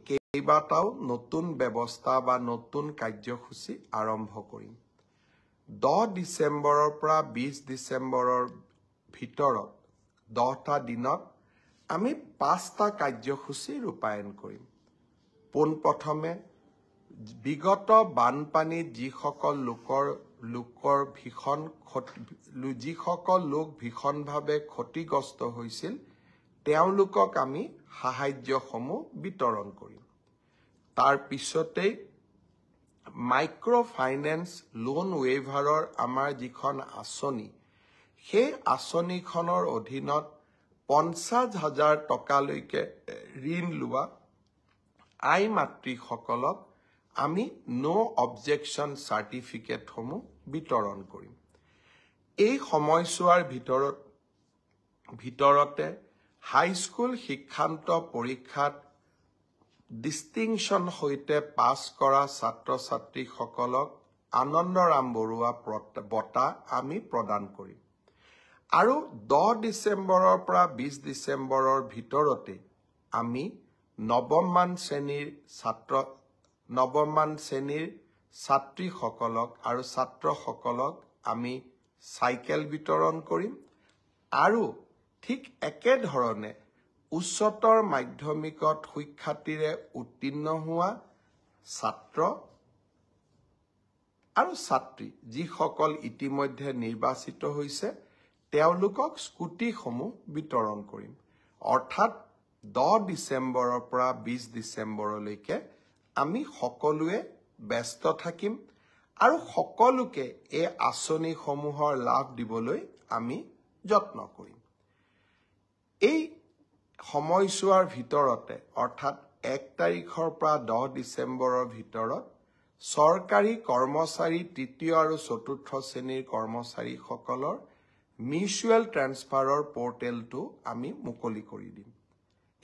কেইবাটাও নতুন ব্যৱস্থা বা নতুন কাৰ্যসূচী আৰম্ভ কৰিম 10 ডিচেম্বৰৰ পৰা 20 ডিচেম্বৰৰ ভিতৰত 10টা দিনত আমি 5টা কাৰ্যসূচী ৰূপায়ণ কৰিম পোনপ্ৰথমে বিগত বানপানীত যিসকল লোক ভীষণভাৱে ক্ষতিগ্ৰস্ত হৈছিল তেওঁলোকক আমি সাহায্যসমূহ বিতৰণ কৰিম তাৰ পিছতেই মাইক্ৰ ফাইনেন্স লোন ৱেইভাৰৰ আমাৰ যিখন আঁচনি সেই আঁচনিখনৰ অধীনত 50,000 টকালৈকে ঋণ লোৱা আই মাতৃসকলক আমি নো অবজেকশ্যন চাৰ্টিফিকেটসমূহ বিতৰণ কৰিম এই সময়ছোৱাৰ ভিতৰতে হাইস্কুল শিক্ষান্ত পৰীক্ষাত ডিষ্টিংশ্যন সৈতে পাছ কৰা ছাত্ৰ ছাত্ৰীসকলক আনন্দৰাম বৰুৱা বঁটা আমি প্ৰদান কৰিম আৰু 10 ডিচেম্বৰৰ পৰা 20 ডিচেম্বৰৰ ভিতৰতে আমি নৱমমান শ্ৰেণীৰ ছাত্ৰীসকলক আৰু ছাত্ৰসকলক আমি চাইকেল বিতৰণ কৰিম আৰু ঠিক একেধৰণে উচ্চতৰ মাধ্যমিকত সুখ্যাতিৰে উত্তীৰ্ণ হোৱা ছাত্ৰ আৰু ছাত্ৰী যিসকল ইতিমধ্যে নিৰ্বাচিত হৈছে তেওঁলোকক স্কুটিসমূহ বিতৰণ কৰিম অৰ্থাৎ 10 ডিচেম্বৰৰ পৰা 20 ডিচেম্বৰলৈকে আমি সকলোৱে ব্যস্ত থাকিম আৰু সকলোকে এই আঁচনিসমূহৰ লাভ দিবলৈ আমি যত্ন কৰিম এই সময়ছোৱাৰ ভিতৰতে অৰ্থাৎ 1 তাৰিখৰ পৰা 10 ডিচেম্বৰৰ ভিতৰত চৰকাৰী কৰ্মচাৰী তৃতীয় আৰু চতুৰ্থ শ্ৰেণীৰ কৰ্মচাৰীসকলৰ মিউচুৱেল ট্ৰান্সফাৰৰ পৰ্টেলটো আমি মুকলি কৰি দিম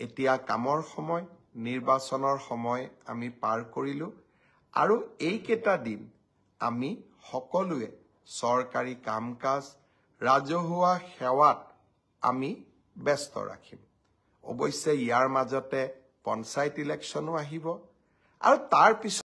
এতিয়া কামৰ সময় নিৰ্বাচনৰ সময় আমি পাৰ কৰিলো আৰু এইকেইটা দিন আমি সকলোৱে চৰকাৰী কাম-কাজ ৰাজহুৱা সেৱাত আমি ব্যস্ত ৰাখিম অৱশ্যে ইয়াৰ মাজতে পঞ্চায়ত ইলেকশ্যনো আহিব আৰু তাৰ পিছত